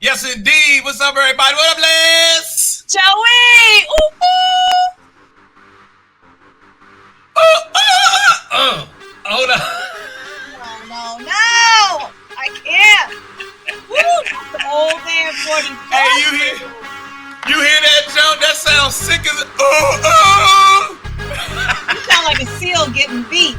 Yes, indeed. What's up, everybody? What up, Les? Joey! Ooh, ooh. Hold on. No. I can't. Woo, the old man 40. Hey, you hear that, Joe? That sounds sick as You sound like a seal getting beat.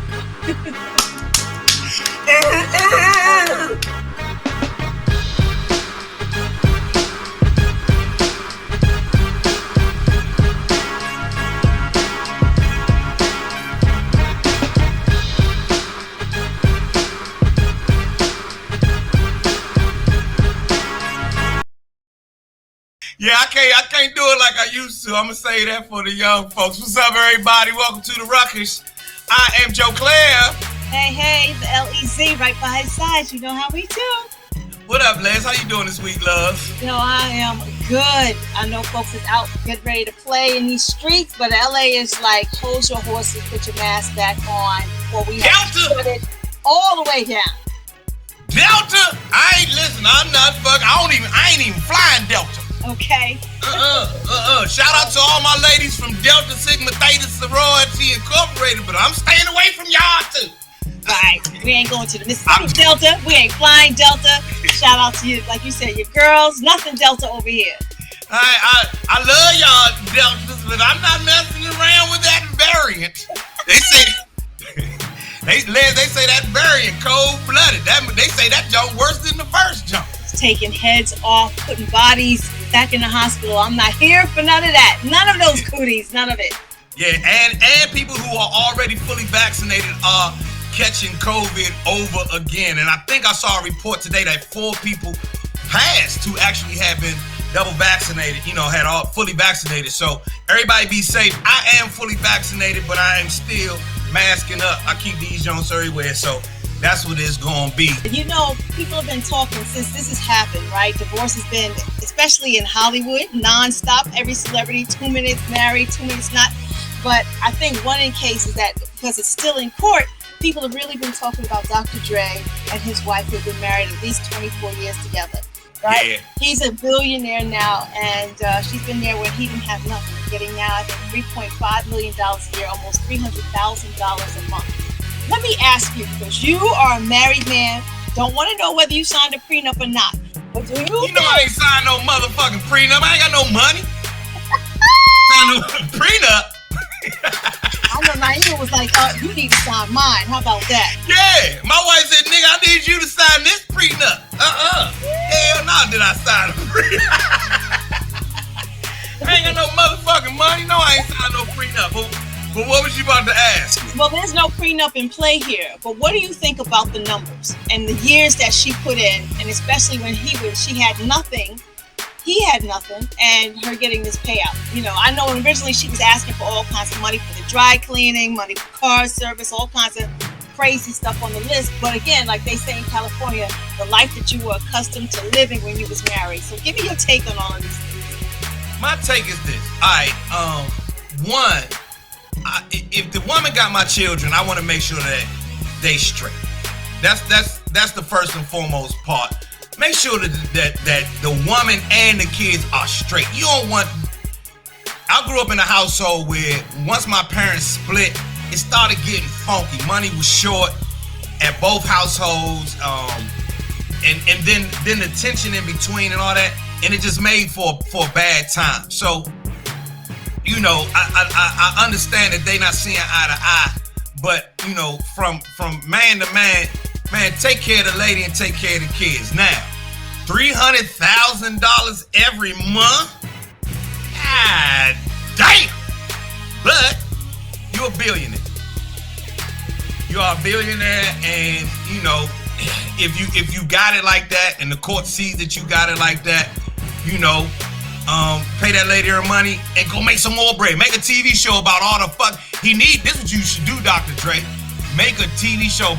Yeah, I can't do it like I used to. I'm gonna say that for the young folks. What's up, everybody? Welcome to the Ruckus. I am Joe Clair. Hey, the LEZ right by his side. You know how we do. What up, Les? How you doing this week, love? I am good. I know folks is out getting ready to play in these streets, but LA is like, hold your horses, put your mask back on before we have to put it all the way down. Delta? Listen, I'm not fucking. I ain't even flying Delta. Okay. Shout out to all my ladies from Delta Sigma Theta Sorority Incorporated, but I'm staying away from y'all too. Right. We ain't going to the Mississippi Delta. We ain't flying Delta. Shout out to you, like you said, your girls. Nothing Delta over here. I love y'all Deltas, but I'm not messing around with that variant. They say they say that variant cold-blooded. They say that jump worse than the first jump. Taking heads off, putting bodies back in the hospital. I'm not here for none of that. None of those cooties. None of it. Yeah, and people who are already fully vaccinated are catching COVID over again. And I think I saw a report today that 4 people passed who actually have been double vaccinated, had all fully vaccinated. So everybody be safe. I am fully vaccinated, but I am still masking up. I keep these Jones everywhere. So that's what it's going to be. People have been talking since this has happened, right? Divorce has been, especially in Hollywood, nonstop. Every celebrity, 2 minutes married, 2 minutes not. But I think one in case is that because it's still in court, people have really been talking about Dr. Dre and his wife who have been married at least 24 years together, right? Yeah. He's a billionaire now, and she's been there when he didn't have nothing, getting now, I think, $3.5 million a year, almost $300,000 a month. Let me ask you, because you are a married man, don't want to know whether you signed a prenup or not, but do you know I ain't signed no motherfucking prenup. I ain't got no money. Signed no prenup. I know Naima was like, you need to sign mine. How about that? Yeah. My wife said, nigga, I need you to sign this prenup. Hell no, did I sign a prenup? I ain't got no motherfucking money. No, I ain't signed no prenup. But what was you about to ask me? Well, there's no prenup in play here. But what do you think about the numbers and the years that she put in, and especially when she had nothing, he had nothing, and her getting this payout? I know originally she was asking for all kinds of money for the dry cleaning, money for car service, all kinds of crazy stuff on the list. But again, like they say in California, the life that you were accustomed to living when you was married. So give me your take on all of these things. My take is this. All right. One, if the woman got my children, I want to make sure that they straight. That's the first and foremost part. Make sure that the woman and the kids are straight. You don't want. I grew up in a household where once my parents split, it started getting funky. Money was short at both households, and then the tension in between and all that, and it just made for a bad time. So, I understand that they not seeing eye to eye, but from man to man, take care of the lady and take care of the kids. Now, $300,000 every month? God damn! But you're a billionaire. You are a billionaire, and if you got it like that, and the court sees that you got it like that, pay that lady her money and go make some more bread. Make a TV show about all the fuck he need. This is what you should do, Dr. Dre. Make a TV show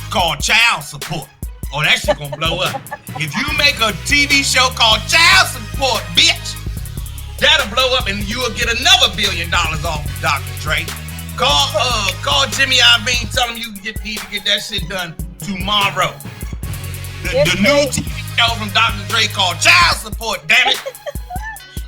called Child Support. Oh, that shit gonna blow up. If you make a TV show called Child Support, bitch, that'll blow up and you will get another $1 billion off of Dr. Dre. Call Jimmy Iovine, tell him you need to get that shit done tomorrow. The new TV out from Dr. Dre called Child Support, damn it.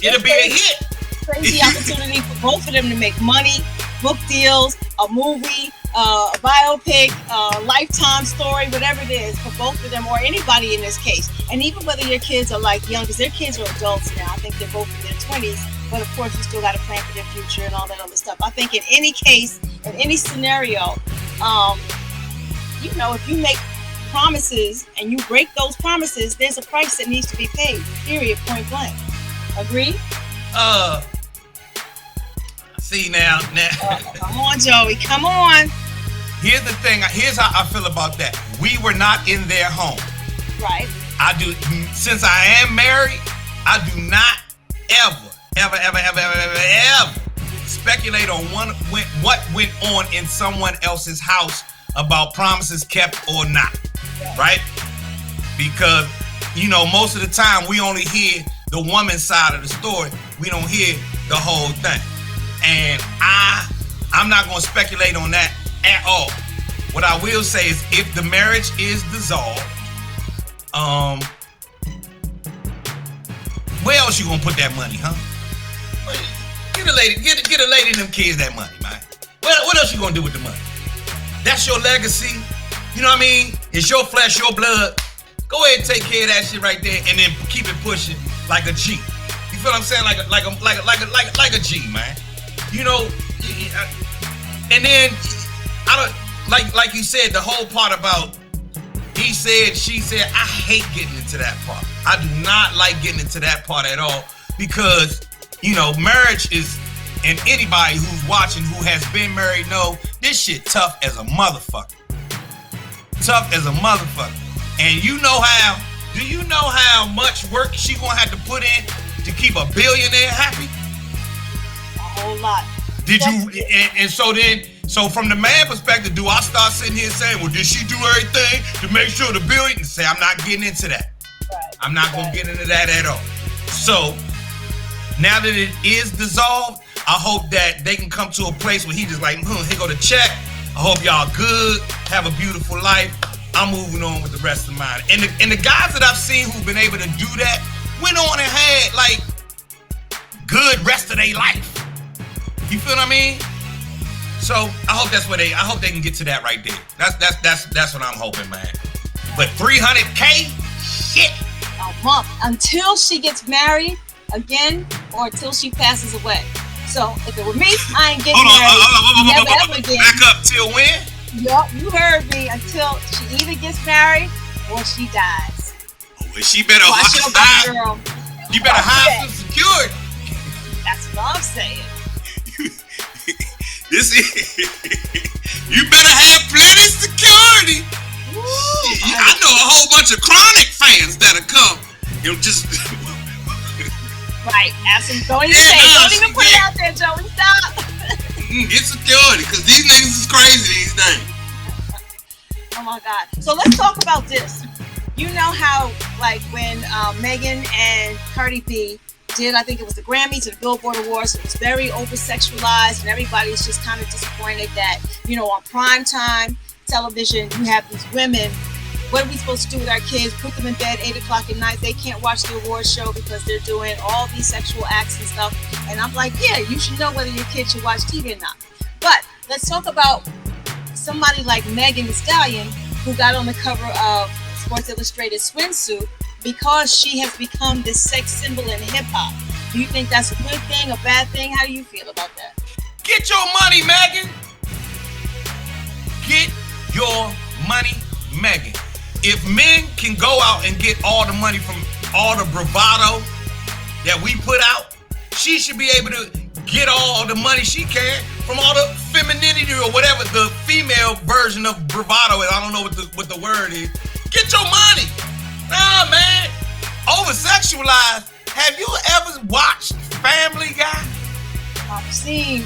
It'll be a hit. Crazy opportunity for both of them to make money, book deals, a movie, a biopic, a lifetime story, whatever it is for both of them or anybody in this case. And even whether your kids are like young, because their kids are adults now. I think they're both in their 20s, but of course you still got to plan for their future and all that other stuff. I think in any case, in any scenario, if you make promises and you break those promises, there's a price that needs to be paid. Period. Point blank. Agree? See now. Come on, Joey. Come on. Here's the thing. Here's how I feel about that. We were not in their home. Right. Since I am married, I do not ever speculate on what went on in someone else's house about promises kept or not. Right? Because, most of the time we only hear the woman's side of the story. We don't hear the whole thing. And I'm not going to speculate on that at all. What I will say is if the marriage is dissolved, where else you going to put that money, huh? Get a lady and them kids that money, man. What else you going to do with the money? That's your legacy. You know what I mean? It's your flesh, your blood. Go ahead and take care of that shit right there and then keep it pushing like a G. You feel what I'm saying? Like a G, man. And then I don't like you said, the whole part about he said, she said, I hate getting into that part. I do not like getting into that part at all because, marriage is, and anybody who's watching who has been married know this shit tough as a motherfucker. Tough as a motherfucker. And do you know how much work she gonna have to put in to keep a billionaire happy? A whole lot. So from the man perspective, do I start sitting here saying, well, did she do everything to make sure the billion? And say, I'm not getting into that. Right. I'm not gonna get into that at all. So now that it is dissolved, I hope that they can come to a place where he just like, here go the check. I hope y'all good, have a beautiful life. I'm moving on with the rest of mine. And the guys that I've seen who've been able to do that went on and had like good rest of their life. You feel what I mean? So I hope I hope they can get to that right there. That's what I'm hoping, man. But $300K, shit. A month until she gets married again or until she passes away. So if it were me, I ain't getting married. Never ever again. Back up till when? Yup, you heard me. Until she either gets married or she dies. Oh, well, she better hide. You better hide some security. That's what I'm saying. You better have plenty of security. I know a whole bunch of Chronic fans that'll come. Just right. Don't even put it out there, Joey. Stop. Get security, because these niggas is crazy these days. Oh my God. So let's talk about this. You know how, like, when Megan and Cardi B did, I think it was the Grammys or the Billboard Awards, it was very over-sexualized, and everybody's just kind of disappointed that, on primetime television, you have these women. What are we supposed to do with our kids? Put them in bed 8 o'clock at night. They can't watch the awards show because they're doing all these sexual acts and stuff. And I'm like, yeah, you should know whether your kid should watch TV or not. But let's talk about somebody like Megan Thee Stallion, who got on the cover of Sports Illustrated swimsuit because she has become this sex symbol in hip-hop. Do you think that's a good thing, a bad thing? How do you feel about that? Get your money, Megan. Get your money, Megan. If men can go out and get all the money from all the bravado that we put out, she should be able to get all the money she can from all the femininity or whatever the female version of bravado is. I don't know what the word is. Get your money. Nah, man. Over-sexualized. Have you ever watched Family Guy? I've seen.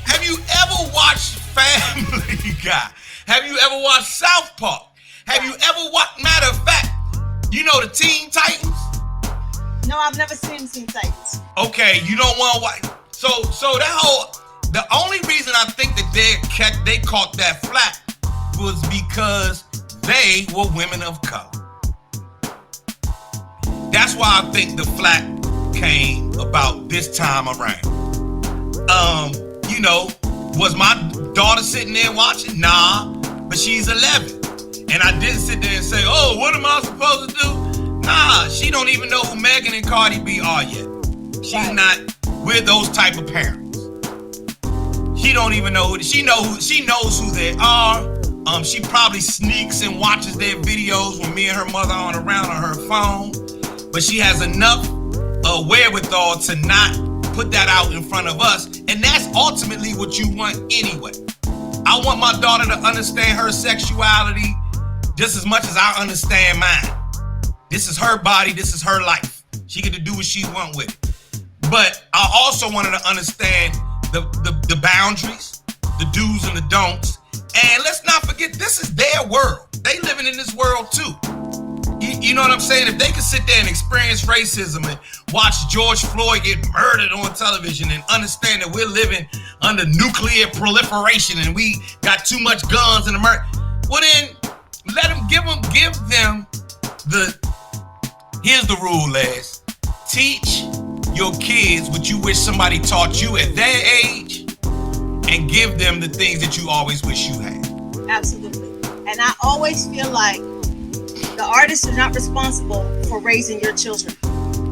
Have you ever watched Family Guy? Have you ever watched South Park? Have you ever watched, matter of fact, the Teen Titans? No, I've never seen Teen Titans. Okay, you don't want to watch. So the only reason I think that they caught that flat was because they were women of color. That's why I think the flack came about this time around. Was my daughter sitting there watching? Nah, but she's 11. And I didn't sit there and say, oh, what am I supposed to do? Nah, she don't even know who Megan and Cardi B are yet. She's not, we're those type of parents. She don't even know she knows who they are. She probably sneaks and watches their videos when me and her mother aren't around on her phone. But she has enough wherewithal to not put that out in front of us. And that's ultimately what you want anyway. I want my daughter to understand her sexuality just as much as I understand mine. This is her body. This is her life. She get to do what she want with it. But I also want her to understand the boundaries, the do's and the don'ts. And let's not forget, this is their world. They living in this world too. You know what I'm saying? If they could sit there and experience racism and watch George Floyd get murdered on television and understand that we're living under nuclear proliferation and we got too much guns in America, well then, let them give them here's the rule, Les. Teach your kids what you wish somebody taught you at their age and give them the things that you always wish you had. Absolutely. And I always feel like the artists are not responsible for raising your children.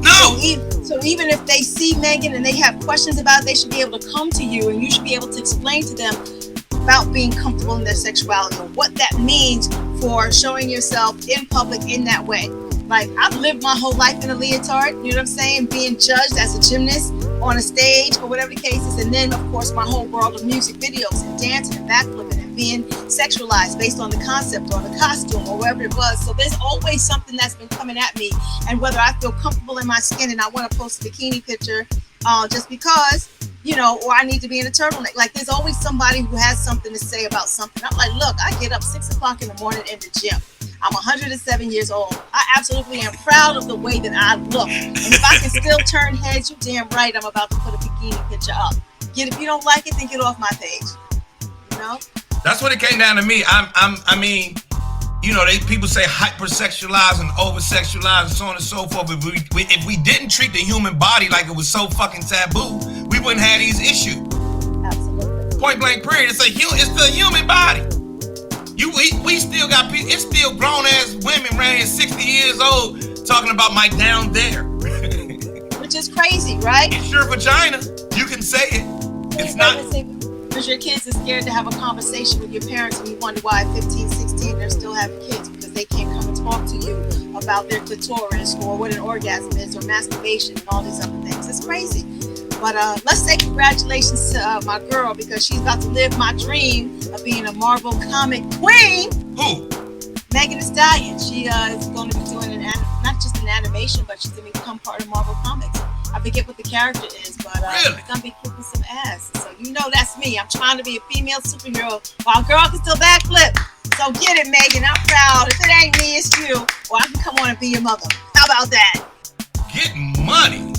No. So even if they see Megan and they have questions about it, they should be able to come to you and you should be able to explain to them about being comfortable in their sexuality and what that means for showing yourself in public in that way. Like, I've lived my whole life in a leotard, you know what I'm saying? Being judged as a gymnast on a stage or whatever the case is. And then, of course, my whole world of music videos and dancing and backflipping and being sexualized based on the concept or the costume or whatever it was. So there's always something that's been coming at me. And whether I feel comfortable in my skin and I want to post a bikini picture just because, or I need to be in a turtleneck. Like, there's always somebody who has something to say about something. I'm like, look, I get up 6 o'clock in the morning in the gym. I'm 107 years old. I absolutely am proud of the way that I look. And if I can still turn heads, you're damn right I'm about to put a bikini picture up. If you don't like it, then get off my page. That's what it came down to me. People say hypersexualize and oversexualize and so on and so forth. If we didn't treat the human body like it was so fucking taboo, we wouldn't have these issues. Absolutely. Point blank period. It's the human body. We still got people. It's still grown ass women around here 60 years old talking about my down there. Which is crazy, right? It's your vagina. You can say it. It's not. Because your kids are scared to have a conversation with your parents and you wonder why at 15, 16 they're still having kids because they can't come and talk to you about their clitoris or what an orgasm is or masturbation and all these other things. It's crazy. But let's say congratulations to my girl because she's about to live my dream of being a Marvel comic queen. Who? Megan Thee Stallion. She is going to be doing not just an animation, but she's going to become part of Marvel Comics. I forget what the character is, but really? She's going to be kicking some ass. So that's me. I'm trying to be a female superhero while a girl can still backflip. So get it, Megan. I'm proud. If it ain't me, it's you. Or I can come on and be your mother. How about that? Getting money,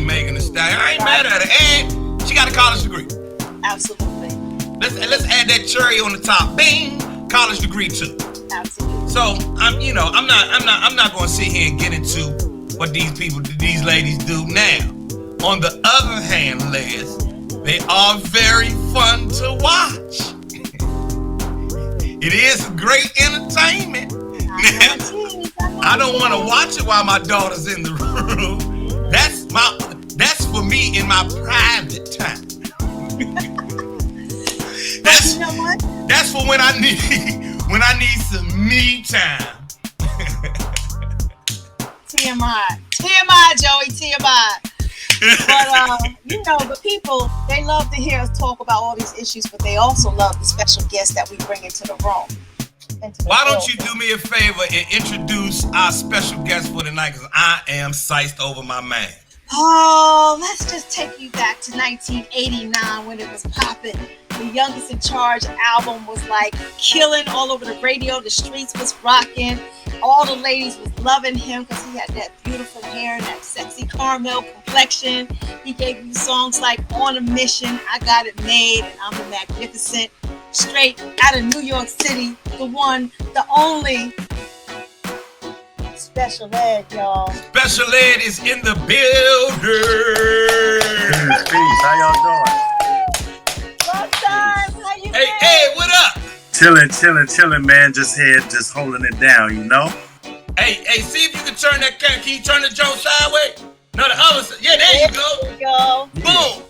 Megan Thee Stallion. I ain't mad at her. And she got a college degree. Absolutely. Let's add that cherry on the top. Bing, college degree too. Absolutely. So I'm not going to sit here and get into what these ladies do now. On the other hand, Les, they are very fun to watch. It is great entertainment. I don't want to watch it while my daughter's in the room. That's for me in my private time. But you know what? That's for when I need some me time. TMI, Joey, TMI. But people, they love to hear us talk about all these issues, but they also love the special guests that we bring into the room. Why don't you do me a favor and introduce our special guest for tonight? Because I am psyched over my man. Oh, let's just take you back to 1989 when it was popping. The Youngest in Charge album was like killing all over the radio. The streets was rocking. All the ladies was loving him because he had that beautiful hair and that sexy caramel complexion. He gave you songs like On a Mission, I Got It Made, and I'm the Magnificent. straight out of New York City, the one, the only Special Ed, y'all. Special Ed is in the building. Peace. How y'all doing? Long time. How you been? Hey, what up? Chilling, man. Just here, just holding it down, you know? Hey, see if you can turn that camera. Can you turn the Joe sideways? No, the other side. Yeah, there you go. There you go. Boom.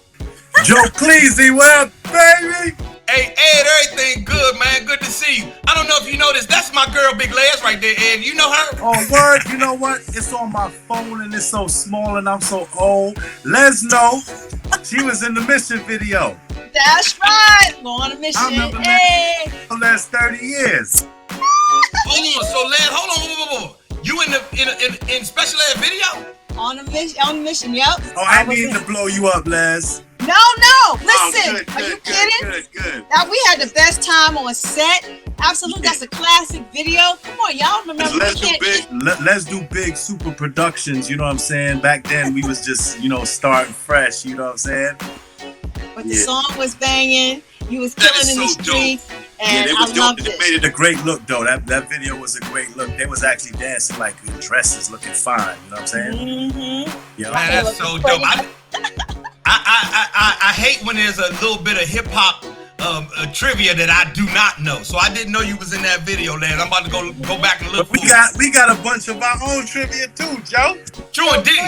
Joe Cleasy, well, baby. Hey, Ed, everything good, man. Good to see you. I don't know if you know this. That's my girl, Big Les, right there, Ed. You know her? Oh, word. You know what? It's on my phone and it's so small and I'm so old. Les know. She was in the Mission video. That's right. Go on a mission. I remember Hey. the last 30 years. Hold on, so Les, hold on. You in Special Ed video? On a mission, yep. Oh, I need to blow you up, Les. No. Listen, Good, are you good, kidding? Good. Now, we had the best time on set. Absolutely, that's a classic video. Come on, y'all remember. Let's do big super productions, you know what I'm saying? Back then, we was just, starting fresh, you know what I'm saying? But the song was banging. You was killing in the streets. And it was I dope. loved It it. made it a great look, though. That video was a great look. They was actually dancing like in dresses, looking fine. You know what I'm saying? Mm-hmm. Yeah. Man, that's so dope. I hate when there's a little bit of hip hop trivia that I do not know. So I didn't know you was in that video, lad. I'm about to go back and look. We got a bunch of our own trivia too, Joe. True indeed.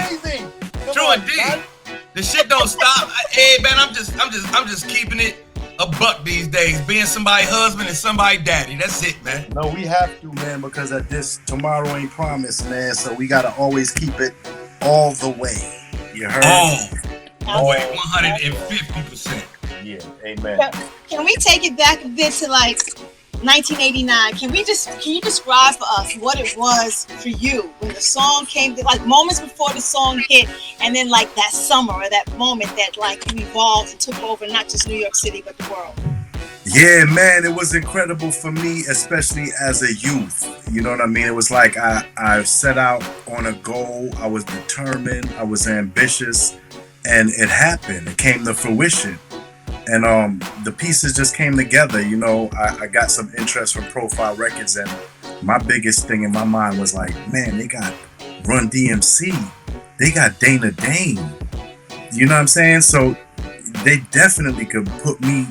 The shit don't stop. Hey man, I'm just keeping it a buck these days. Being somebody's husband and somebody's daddy. That's it, man. No, we have to, man, because at this tomorrow ain't promised, man. So we gotta always keep it all the way. You heard? Oh, 150%. Yeah, amen. Can we take it back a bit to like 1989? Can you describe for us what it was for you when the song came, like moments before the song hit, and then like that summer or that moment that like you evolved and took over not just New York City but the world? Yeah, man, it was incredible for me, especially as a youth. You know what I mean? It was like I set out on a goal. I was determined. I was ambitious. And it happened. It came to fruition. And the pieces just came together. You know, I got some interest from Profile Records. And my biggest thing in my mind was like, man, they got Run DMC. They got Dana Dane. You know what I'm saying? So they definitely could put me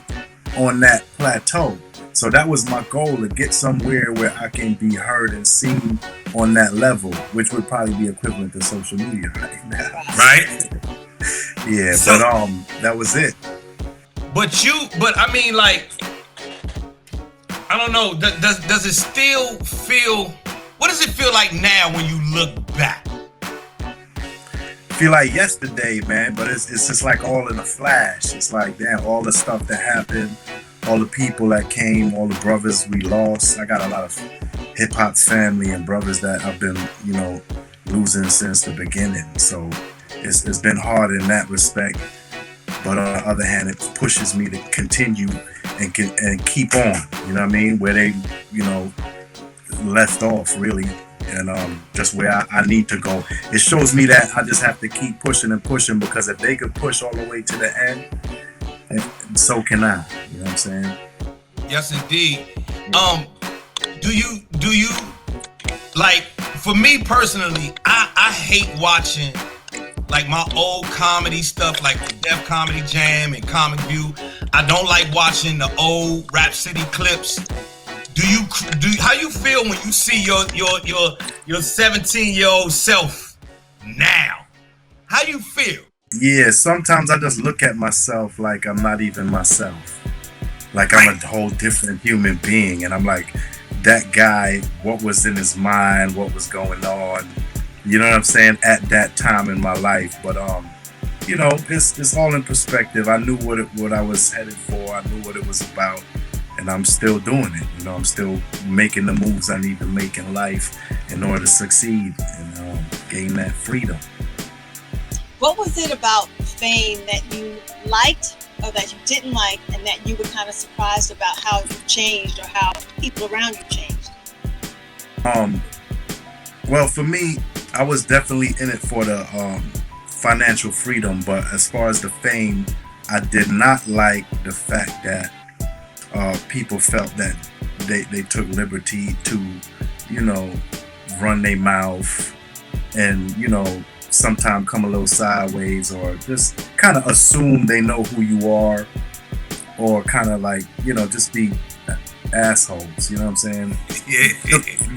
on that plateau. So that was my goal, to get somewhere where I can be heard and seen on that level, which would probably be equivalent to social media right now. Right? Yeah, So- but that was it. But I mean, like, I don't know. Does it still feel? What does it feel like now when you look back? Feel like yesterday, man, but it's just like all in a flash. It's like, damn, all the stuff that happened, all the people that came, all the brothers we lost. I got a lot of hip hop family and brothers that I've been, losing since the beginning. So it's been hard in that respect. But on the other hand, it pushes me to continue and keep on. You know what I mean? Where they, left off, really. And just where I need to go. It shows me that I just have to keep pushing and pushing, because if they could push all the way to the end, and so can I. You know what I'm saying? Yes, indeed. Do you like? For me personally, I hate watching like my old comedy stuff, like the Def Comedy Jam and Comic View. I don't like watching the old Rap City clips. How you feel when you see your 17-year-old self now? How you feel? Yeah, sometimes I just look at myself like I'm not even myself. Like I'm a whole different human being, and I'm like, that guy, what was in his mind, what was going on, you know what I'm saying, at that time in my life. But it's all in perspective. I knew what I was headed for. I knew what it was about. And I'm still doing it. I'm still making the moves I need to make in life in order to succeed and gain that freedom. What was it about fame that you liked or that you didn't like, and that you were kind of surprised about how you changed or how people around you changed? Well, for me, I was definitely in it for the financial freedom, but as far as the fame, I did not like the fact that people felt that they took liberty to, you know, run their mouth and, you know, sometimes come a little sideways or just kind of assume they know who you are or kind of like, you know, just be assholes. You know what I'm saying? Yeah.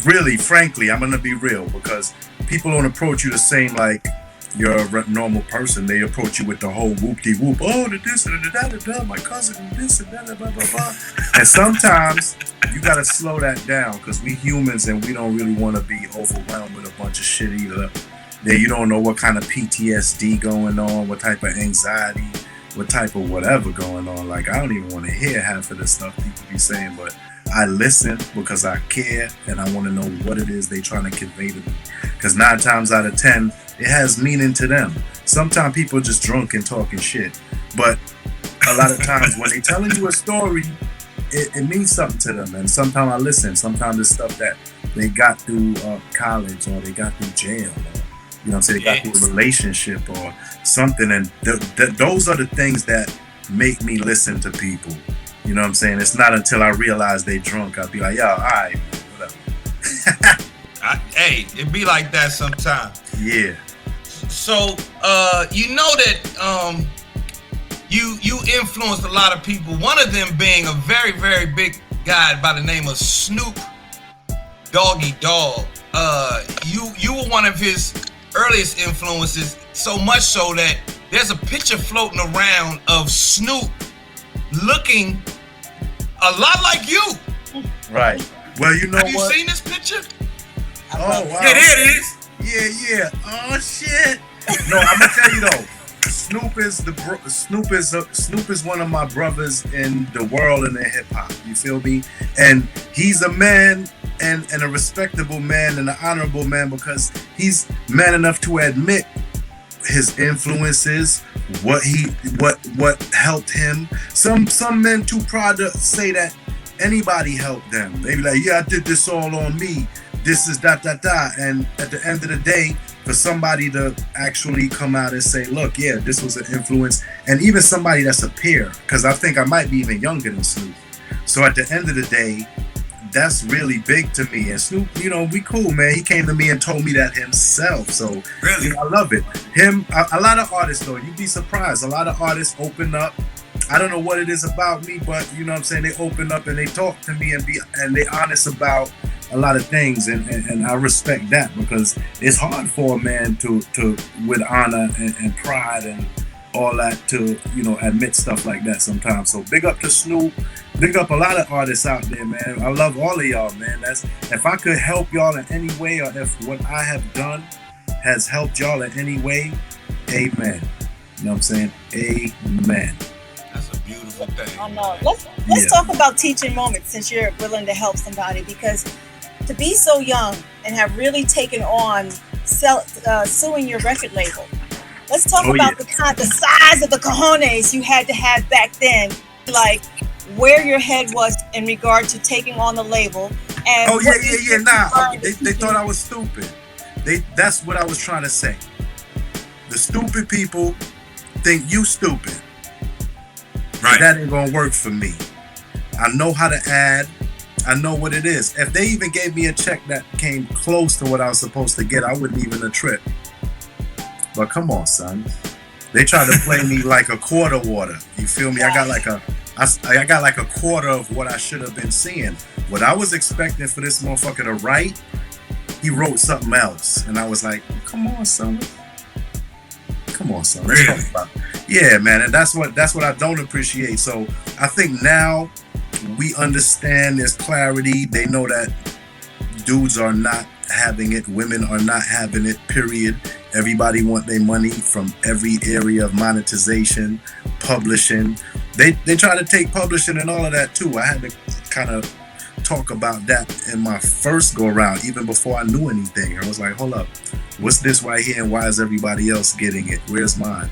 Really, frankly, I'm going to be real because people don't approach you the same like you're a normal person. They approach you with the whole whoop-de-whoop. Oh, the this and the da-da-da, my cousin and this and that, blah, blah, blah. And sometimes you got to slow that down because we humans and we don't really want to be overwhelmed with a bunch of shit either. That you don't know what kind of PTSD going on, what type of anxiety, what type of whatever going on. Like, I don't even want to hear half of the stuff people be saying, but I listen because I care and I want to know what it is they trying to convey to me. Because 9 times out of 10, it has meaning to them. Sometimes people just drunk and talking shit. But a lot of times when they telling you a story, it means something to them. And sometimes I listen. Sometimes it's stuff that they got through college or they got through jail. Or, you know what I'm saying? They got through a relationship or something. And those are the things that make me listen to people. You know what I'm saying? It's not until I realize they drunk, I'll be like, yo, all right, whatever. Hey, it be like that sometimes. Yeah. So, you know that you influenced a lot of people. One of them being a very, very big guy by the name of Snoop Doggy Dogg. You were one of his earliest influences, so much so that there's a picture floating around of Snoop looking a lot like you. Right. Well, you know Have what? you seen this picture? Oh, wow. Yeah, there it is. Yeah. Oh shit. No, I'm gonna tell you though. Snoop is one of my brothers in the world and in hip hop. You feel me? And he's a man and a respectable man and an honorable man because he's man enough to admit his influences, what helped him. Some men too proud to say that anybody helped them. They be like, yeah, I did this all on me. This is da. And at the end of the day, for somebody to actually come out and say, look, yeah, this was an influence, and even somebody that's a peer, because I think I might be even younger than Snoop. So at the end of the day, that's really big to me. And Snoop, you know, we cool, man. He came to me and told me that himself. So Really? you know, I love it. A lot of artists though, you'd be surprised. A lot of artists open up. I don't know what it is about me, but you know what I'm saying, they open up and they talk to me and they honest about a lot of things, and I respect that because it's hard for a man to with honor and pride and all that to, you know, admit stuff like that sometimes. So big up to Snoop, big up a lot of artists out there, man. I love all of y'all, man. That's, if I could help y'all in any way, or if what I have done has helped y'all in any way, amen. You know what I'm saying? Amen. That's a beautiful thing. I know. Let's talk about teaching moments since you're willing to help somebody, because to be so young and have really taken on suing your record label. Let's talk about the size of the cojones you had to have back then, like where your head was in regard to taking on the label. And Nah, they thought I was stupid. That's what I was trying to say. The stupid people think you stupid. Right. That ain't gonna work for me. I know how to add. I know what it is. If they even gave me a check that came close to what I was supposed to get, I wouldn't even have tripped. But come on, son. They try to play me like a quarter water. You feel me? I got like a quarter of what I should have been seeing. What I was expecting for this motherfucker to write, he wrote something else. And I was like, come on, son. Come on, son. Let's talk about it. Yeah, man. And that's what I don't appreciate. So I think now we understand, there's clarity. They know that dudes are not having it, women are not having it, period. Everybody want their money from every area of monetization, publishing. They try to take publishing and all of that too. I had to kind of talk about that in my first go around, even before I knew anything. I was like, hold up, what's this right here and why is everybody else getting it? Where's mine?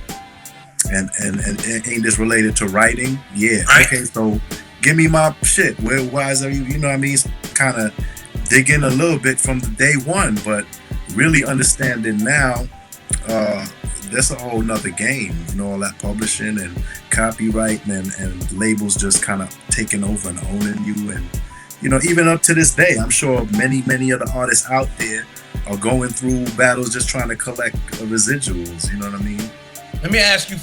And ain't this related to writing? Yeah. Right. Okay, so give me my shit. Why is every, you know what I mean? Kind of dig in a little bit from the day one, but really understanding now that's a whole nother game. You know, all that publishing and copyright and labels just kind of taking over and owning you. And you know, even up to this day, I'm sure many other artists out there are going through battles just trying to collect residuals. You know what I mean? Let me ask you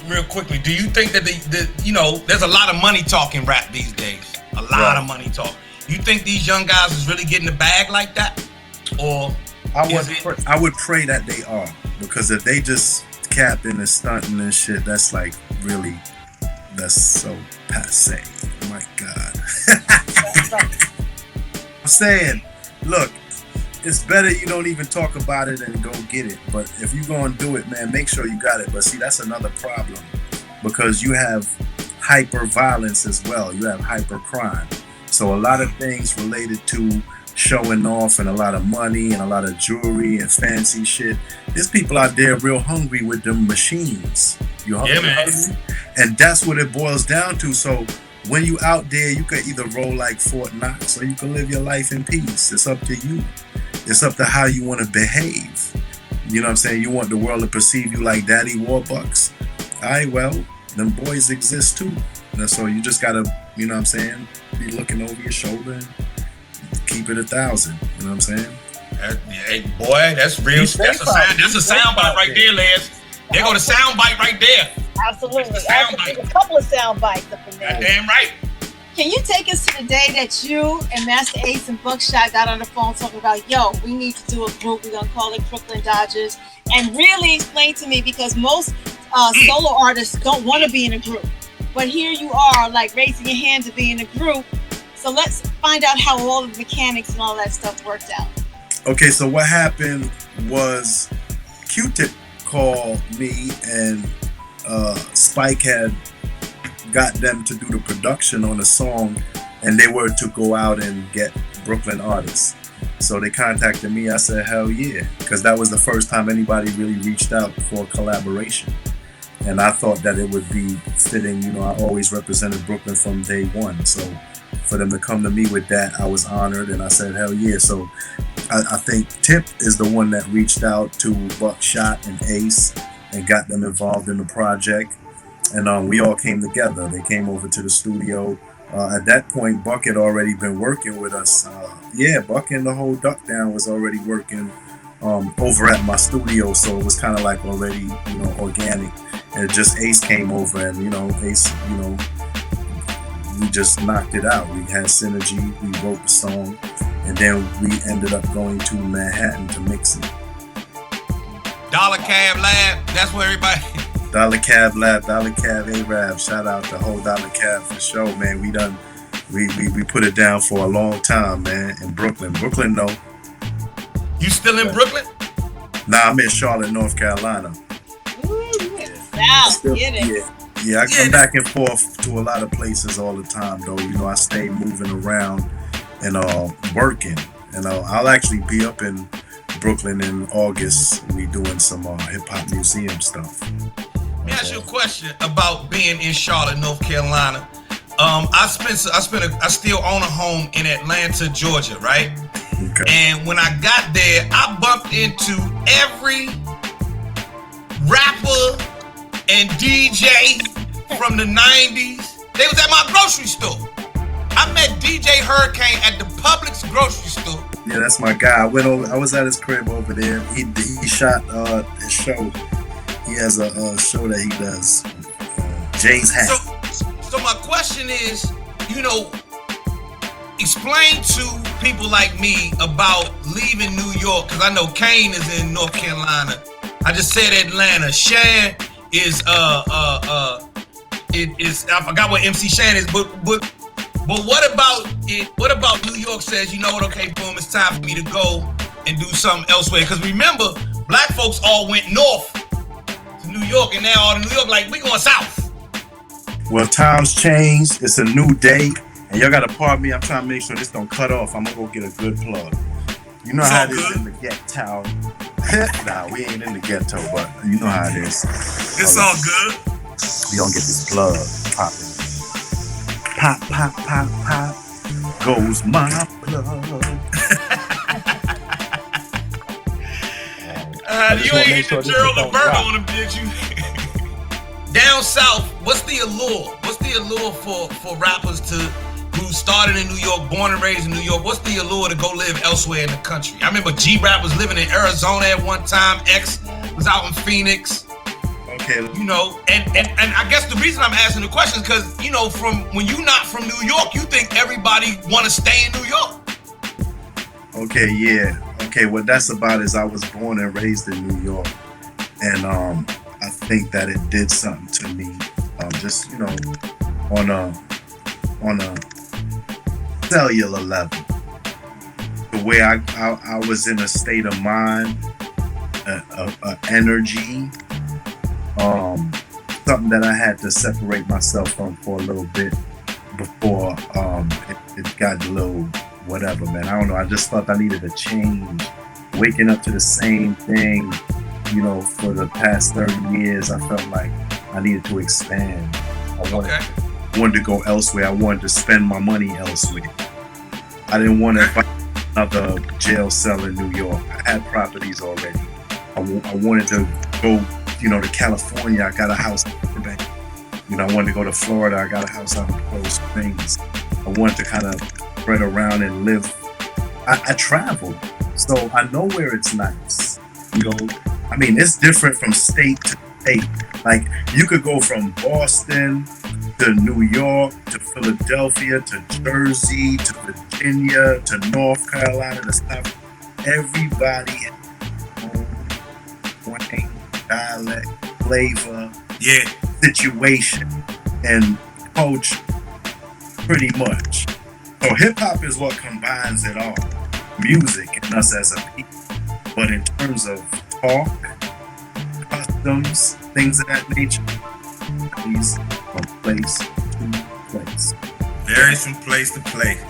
real quickly. Do you think that there's a lot of money talk in rap these days? A lot of money talk. You think these young guys is really getting the bag like that, or I would pray that they are, because if they just capping and stunting and shit, that's like really, that's so passe. My God. I'm saying, look, it's better you don't even talk about it and go get it. But if you're gonna do it, man, make sure you got it. But see, that's another problem, because you have hyper violence as well. You have hyper crime. So a lot of things related to showing off and a lot of money and a lot of jewelry and fancy shit. There's people out there real hungry with them machines. You hungry? Yeah, man. And that's what it boils down to. So when you out there, you can either roll like Fort Knox or you can live your life in peace. It's up to you. It's up to how you want to behave. You know what I'm saying? You want the world to perceive you like Daddy Warbucks. All right, well, them boys exist too. And so you just gotta, you know what I'm saying, be looking over your shoulder and keep it 1,000. You know what I'm saying? Hey, boy, that's real. That's a sound bite right there, Les. There go the sound bite right there. Absolutely. Sound bite. A couple of sound bites up in there. Damn right. Can you take us to the day that you and Master Ace and Buckshot got on the phone talking about, yo, we need to do a group, we're gonna call it Brooklyn Dodgers, and really explain to me, because most solo artists don't want to be in a group, but here you are, like raising your hand to be in a group. So let's find out how all of the mechanics and all that stuff worked out. Okay, so what happened was Q-Tip called me and Spike had got them to do the production on a song, and they were to go out and get Brooklyn artists. So they contacted me. I said, hell yeah, because that was the first time anybody really reached out for a collaboration. And I thought that it would be fitting. You know, I always represented Brooklyn from day one. So for them to come to me with that, I was honored, and I said, hell yeah. So I think Tip is the one that reached out to Buckshot and Ace and got them involved in the project. And we all came together. They came over to the studio. At that point, Buck had already been working with us. Buck and the whole Duck Down was already working over at my studio. So it was kind of like already, you know, organic. And just Ace came over, and, you know, Ace, you know, we just knocked it out. We had synergy. We wrote the song. And then we ended up going to Manhattan to mix it. Dollar Cab Lab, that's where everybody... Dollar Cab Lab, Dollar Cab Arab. Shout out the whole Dollar Cab for sure, man. We put it down for a long time, man, in Brooklyn. Brooklyn, though. You still in Brooklyn? Nah, I'm in Charlotte, North Carolina. South, get it. Yeah, I come back and forth to a lot of places all the time, though. You know, I stay moving around and working. And I'll actually be up in Brooklyn in August. We doing some hip hop museum stuff. Let me ask you a question about being in Charlotte, North Carolina. I still own a home in Atlanta, Georgia, right? Okay. And when I got there, I bumped into every rapper and DJ from the 90s. They was at my grocery store. I met DJ Hurricane at the Publix grocery store. Yeah, that's my guy. I was at his crib over there. He shot his show. He has a show that he does. Jay's Hat. So my question is, you know, explain to people like me about leaving New York, because I know Kane is in North Carolina. I just said Atlanta. Shan is I forgot what MC Shan is, but what about it? What about New York says, you know what? Okay, boom, it's time for me to go and do something elsewhere. Because remember, black folks all went north to New York, and now all in New York like we going south. Well, times change. It's a new day, and y'all gotta pardon me. I'm trying to make sure this don't cut off. I'm gonna go get a good plug. You know how it is in the ghetto. Nah, we ain't in the ghetto, but you know how it is. It's all good. We gonna get this plug popping. Pop, pop, pop, pop, goes my plug. You ain't hit the Gerald Levert on him, did you? Down south, what's the allure? What's the allure for rappers who started in New York, born and raised in New York? What's the allure to go live elsewhere in the country? I remember G-Rap was living in Arizona at one time. X was out in Phoenix. Okay. You know, and I guess the reason I'm asking the question is because, you know, from when you're not from New York, you think everybody want to stay in New York. Okay, yeah. Okay, what that's about is I was born and raised in New York, and I think that it did something to me, just, you know, on a cellular level. The way I was in a state of mind, energy, something that I had to separate myself from for a little bit before it got a little whatever, man. I don't know. I just thought I needed a change. Waking up to the same thing, you know, for the past 30 years, I felt like I needed to expand. I wanted to go elsewhere. I wanted to spend my money elsewhere. I didn't want to buy another jail cell in New York. I had properties already. I wanted to go, you know, to California. I got a house in Burbank. You know, I wanted to go to Florida. I got a house out in Cold Springs. I wanted to kind of spread around and live. I travel, so I know where it's nice. You know, I mean, it's different from state to state. Like, you could go from Boston to New York to Philadelphia to Jersey to Virginia to North Carolina to South. Everybody has their own dialect, flavor, situation, and culture, pretty much. So hip hop is what combines it all, music and us as a people. But in terms of talk, customs, things of that nature, these from place to place. Varies from place to place.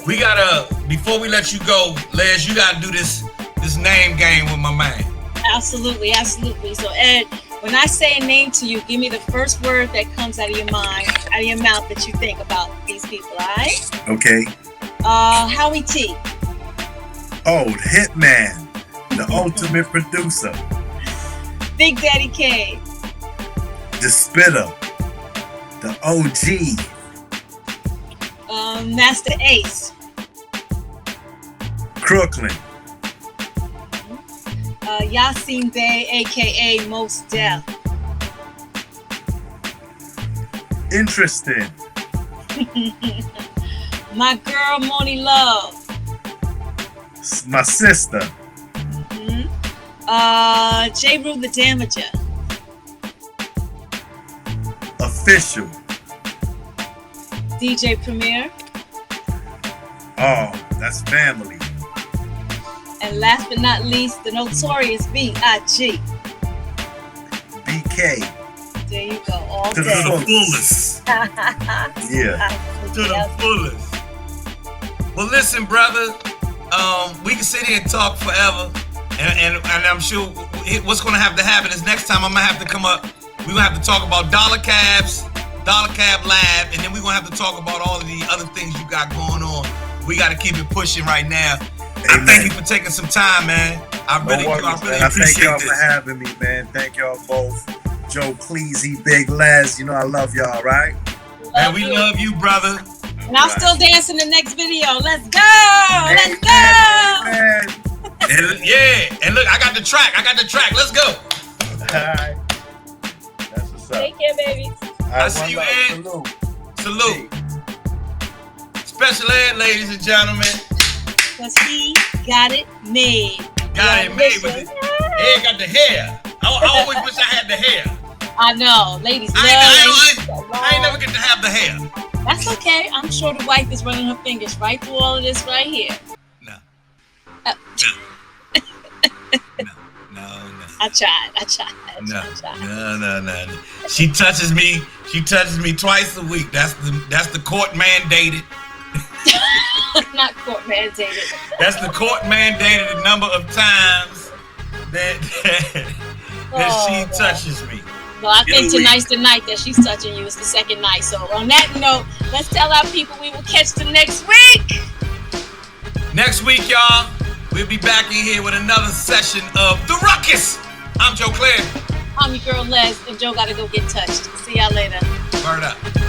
We gotta, before we let you go, Les, you gotta do this name game with my man. Absolutely, absolutely. So Ed, when I say a name to you, give me the first word that comes out of your mind, out of your mouth that you think about these people, all right? Okay. Howie T. Oh, the Hitman, the ultimate producer. Big Daddy Kane. The Spitter, the OG. Master Ace. Crooklyn. Yasin Bey, aka Most Def. Interesting. My girl Moni Love. My sister. J. Rue the Damager. Official. DJ Premier. Oh, that's family. And last but not least, the notorious B.I.G. BK. There you go, all To day. the fullest. Yeah. To the fullest. Well, listen, brother. We can sit here and talk forever, and I'm sure what's going to have to happen is next time I'm gonna have to come up. We're gonna have to talk about Dollar Cab Lab, and then we're gonna have to talk about all of the other things you got going on. We got to keep it pushing right now. I thank you for taking some time, man. I really appreciate I thank y'all this. for having me, man. Thank y'all both. Joe Cleasy, Big Les, you know I love y'all, right? Man, we love you, brother. And I'll still dance in the next video. Let's go! Let's go! And look, I got the track. Let's go. Alright. That's what's up. Take care, baby. I see you, Ed. Salute. Special Ed, ladies and gentlemen. Because he got it made. Got it made with it. Ed got the hair. I always wish I had the hair. I know. Ladies love I ain't never get to have the hair. That's okay. I'm sure the wife is running her fingers right through all of this right here. No. No. I tried. No. She touches me twice a week. That's the court mandated. Not court mandated. That's the court mandated the number of times that she touches me. Well, I think tonight's the night that she's touching you. It's the second night. So on that note, let's tell our people we will catch them next week. Next week, y'all, We'll be back in here with another session of The Ruckus. I'm Joe Clair. I'm your girl Les, and Joe gotta go get touched. See y'all later. Word up.